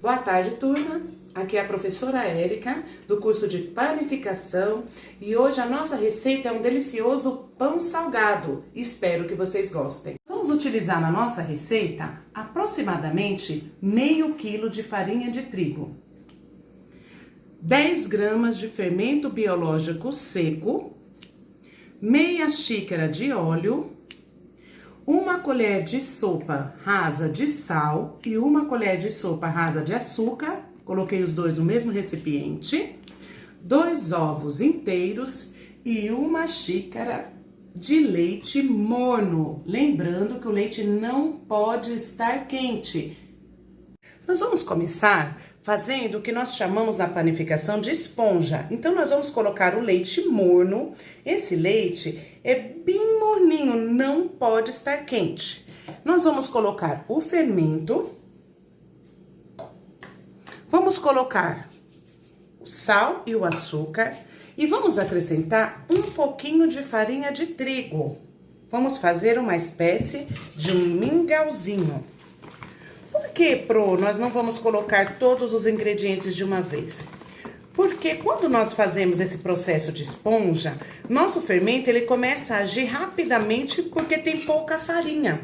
Boa tarde, turma. Aqui é a professora Érica, do curso de Panificação, e hoje a nossa receita é um delicioso pão salgado. Espero que vocês gostem. Vamos utilizar na nossa receita aproximadamente meio quilo de farinha de trigo, 10 gramas de fermento biológico seco, meia xícara de óleo, uma colher de sopa rasa de sal e uma colher de sopa rasa de açúcar. Coloquei os dois no mesmo recipiente, 2 ovos inteiros e uma xícara de leite morno. Lembrando que o leite não pode estar quente. Nós vamos começar fazendo o que nós chamamos na panificação de esponja. Então, nós vamos colocar o leite morno. Esse leite é bem morninho, não pode estar quente. Nós vamos colocar o fermento. Vamos colocar o sal e o açúcar e vamos acrescentar um pouquinho de farinha de trigo. Vamos fazer uma espécie de um mingauzinho. Por que, Pro, nós não vamos colocar todos os ingredientes de uma vez? Porque quando nós fazemos esse processo de esponja, nosso fermento ele começa a agir rapidamente porque tem pouca farinha.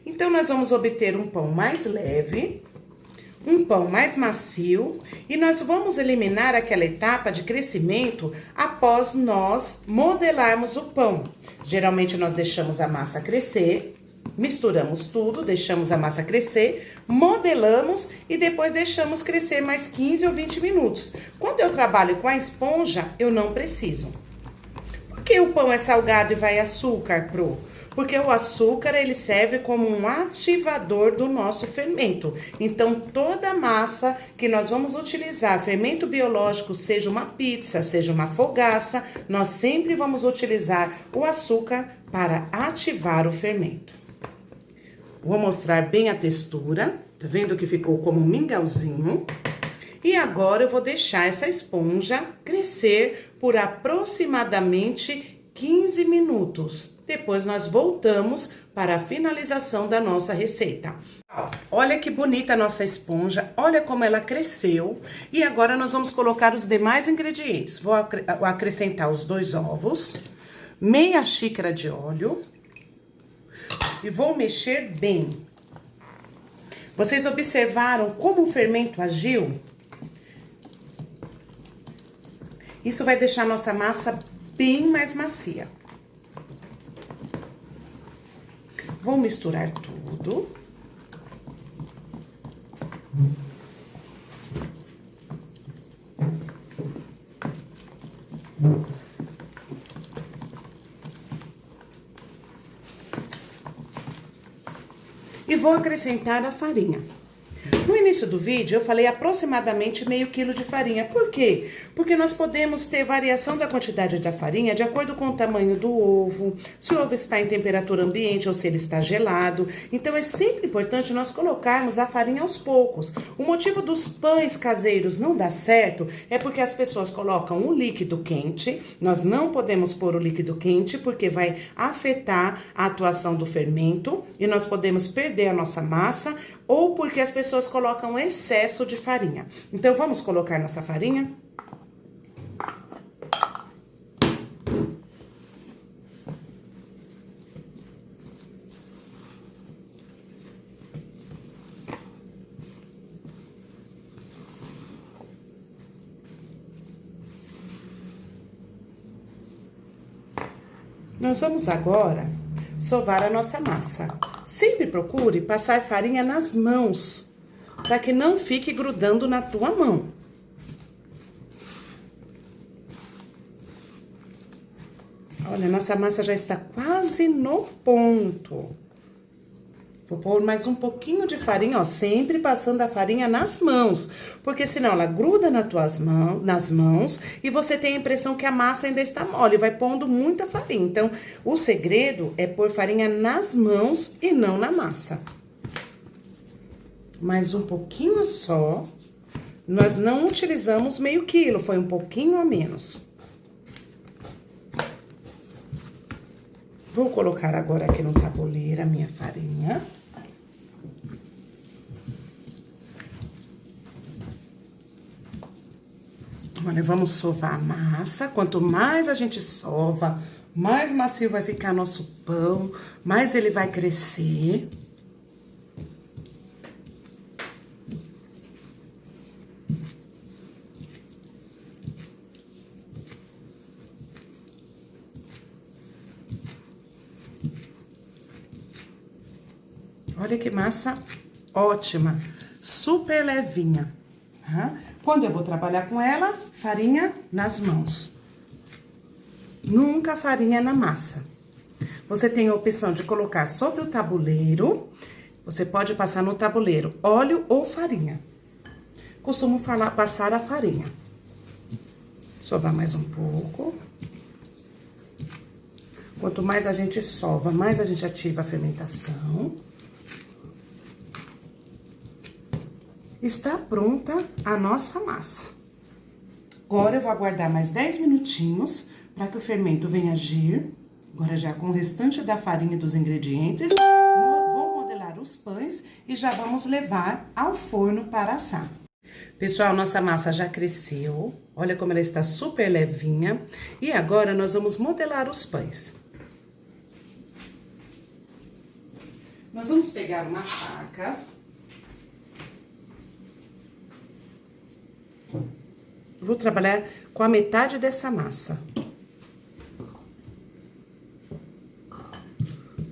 Então, nós vamos obter um pão mais leve, um pão mais macio, e nós vamos eliminar aquela etapa de crescimento após nós modelarmos o pão. Geralmente nós deixamos a massa crescer, misturamos tudo, deixamos a massa crescer, modelamos e depois deixamos crescer mais 15 ou 20 minutos. Quando eu trabalho com a esponja, eu não preciso. Por que o pão é salgado e vai açúcar, Pro? Porque o açúcar, ele serve como um ativador do nosso fermento. Então, toda massa que nós vamos utilizar, fermento biológico, seja uma pizza, seja uma fogaça, nós sempre vamos utilizar o açúcar para ativar o fermento. Vou mostrar bem a textura, tá vendo que ficou como um mingauzinho? E agora eu vou deixar essa esponja crescer por aproximadamente 15 minutos. Depois nós voltamos para a finalização da nossa receita. Olha que bonita a nossa esponja, olha como ela cresceu. E agora nós vamos colocar os demais ingredientes. Vou acrescentar os 2 ovos, meia xícara de óleo e vou mexer bem. Vocês observaram como o fermento agiu? Isso vai deixar a nossa massa bem mais macia. Vou misturar tudo. E vou acrescentar a farinha. No início do vídeo, eu falei aproximadamente meio quilo de farinha. Por quê? Porque nós podemos ter variação da quantidade da farinha de acordo com o tamanho do ovo, se o ovo está em temperatura ambiente ou se ele está gelado. Então, é sempre importante nós colocarmos a farinha aos poucos. O motivo dos pães caseiros não dar certo é porque as pessoas colocam o líquido quente. Nós não podemos pôr o líquido quente porque vai afetar a atuação do fermento e nós podemos perder a nossa massa, ou porque as pessoas colocam excesso de farinha. Então, vamos colocar nossa farinha. Nós vamos agora sovar a nossa massa. Sempre procure passar farinha nas mãos, para que não fique grudando na tua mão. Olha, nossa massa já está quase no ponto. Vou pôr mais um pouquinho de farinha, ó, sempre passando a farinha nas mãos, porque senão ela gruda nas mãos e você tem a impressão que a massa ainda está mole, vai pondo muita farinha. Então, o segredo é pôr farinha nas mãos e não na massa. Mais um pouquinho só. Nós não utilizamos meio quilo, foi um pouquinho a menos. Vou colocar agora aqui no tabuleiro a minha farinha. Olha, vamos sovar a massa. Quanto mais a gente sova, mais macio vai ficar nosso pão, mais ele vai crescer. Olha que massa ótima, super levinha. Tá? Quando eu vou trabalhar com ela, farinha nas mãos. Nunca farinha na massa. Você tem a opção de colocar sobre o tabuleiro. Você pode passar no tabuleiro óleo ou farinha. Costumo passar a farinha. Sovar mais um pouco. Quanto mais a gente sova, mais a gente ativa a fermentação. Está pronta a nossa massa. Agora, eu vou aguardar mais 10 minutinhos para que o fermento venha agir. Agora, já com o restante da farinha e dos ingredientes, vou modelar os pães e já vamos levar ao forno para assar. Pessoal, nossa massa já cresceu. Olha como ela está super levinha. E agora, nós vamos modelar os pães. Nós vamos pegar uma faca. Vou trabalhar com a metade dessa massa.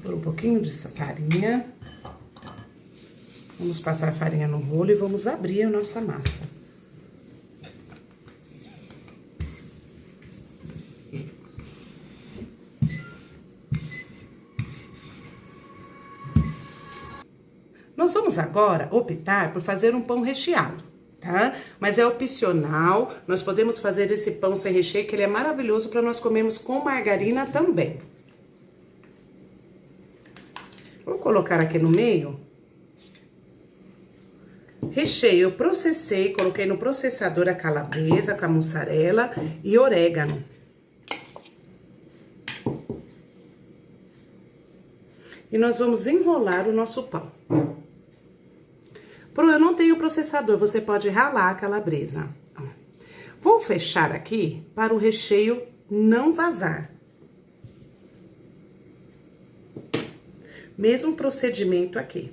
Por um pouquinho de farinha. Vamos passar a farinha no rolo e vamos abrir a nossa massa. Nós vamos agora optar por fazer um pão recheado, tá? Mas é opcional, nós podemos fazer esse pão sem recheio, que ele é maravilhoso para nós comermos com margarina também. Vou colocar aqui no meio. Recheio, eu processei, coloquei no processador a calabresa com a mussarela e orégano. E nós vamos enrolar o nosso pão. Eu não tenho processador, você pode ralar a calabresa. Vou fechar aqui para o recheio não vazar. Mesmo procedimento aqui.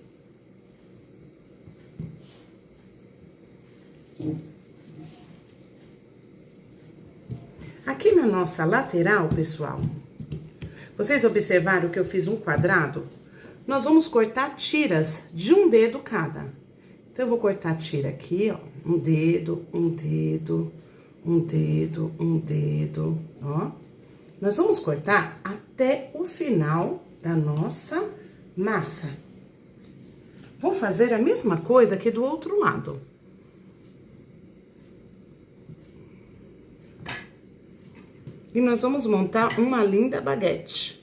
Aqui na nossa lateral, pessoal, vocês observaram que eu fiz um quadrado? Nós vamos cortar tiras de um dedo cada. Então, eu vou cortar a tira aqui, ó, um dedo, um dedo, um dedo, um dedo, ó. Nós vamos cortar até o final da nossa massa. Vou fazer a mesma coisa aqui do outro lado. E nós vamos montar uma linda baguete.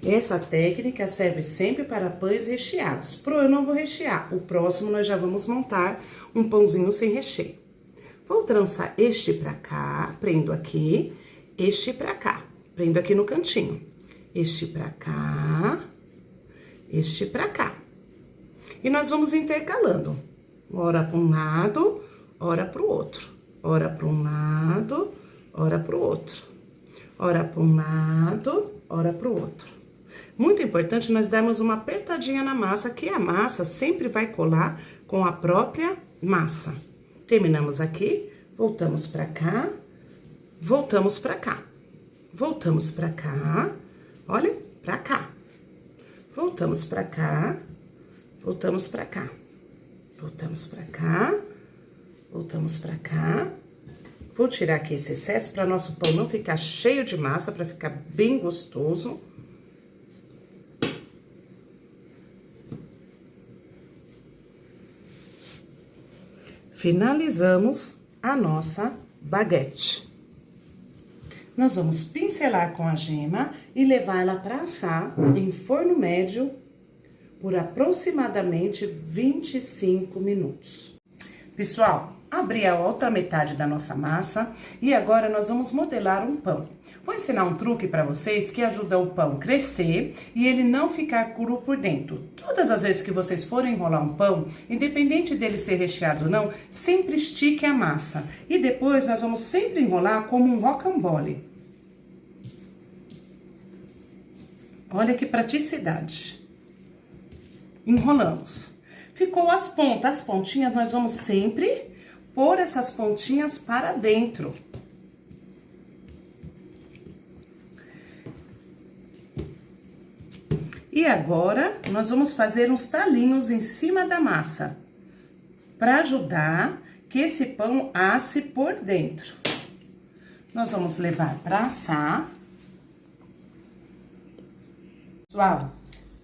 Essa técnica serve sempre para pães recheados. Eu não vou rechear. O próximo nós já vamos montar um pãozinho sem recheio. Vou trançar este pra cá, prendo aqui, este pra cá. Prendo aqui no cantinho. Este pra cá, este pra cá. E nós vamos intercalando. Ora para um lado, ora pro outro. Ora para um lado, ora pro outro. Ora para um lado, ora pro outro. Muito importante nós darmos uma apertadinha na massa, que a massa sempre vai colar com a própria massa. Terminamos aqui, voltamos pra cá, voltamos pra cá. Voltamos pra cá, olha, pra cá. Voltamos pra cá, voltamos pra cá. Voltamos pra cá, voltamos pra cá. Vou tirar aqui esse excesso para nosso pão não ficar cheio de massa, para ficar bem gostoso. Finalizamos a nossa baguete. Nós vamos pincelar com a gema e levar ela para assar em forno médio por aproximadamente 25 minutos. Pessoal, abri a outra metade da nossa massa e agora nós vamos modelar um pão. Vou ensinar um truque para vocês que ajuda o pão crescer e ele não ficar cru por dentro. Todas as vezes que vocês forem enrolar um pão, independente dele ser recheado ou não, sempre estique a massa. E depois nós vamos sempre enrolar como um rocambole. Olha que praticidade. Enrolamos. Ficou as pontas, as pontinhas nós vamos sempre pôr essas pontinhas para dentro. E agora, nós vamos fazer uns talinhos em cima da massa, para ajudar que esse pão asse por dentro. Nós vamos levar para assar. Pessoal,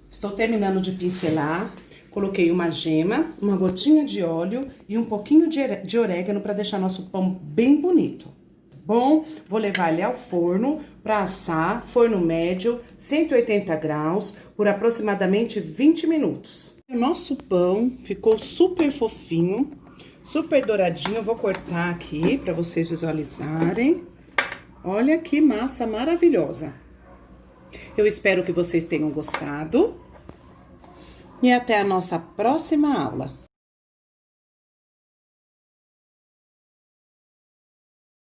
estou terminando de pincelar. Coloquei uma gema, uma gotinha de óleo e um pouquinho de orégano para deixar nosso pão bem bonito. Bom, vou levar ele ao forno para assar, forno médio, 180 graus, por aproximadamente 20 minutos. O nosso pão ficou super fofinho, super douradinho. Eu vou cortar aqui para vocês visualizarem. Olha que massa maravilhosa. Eu espero que vocês tenham gostado. E até a nossa próxima aula.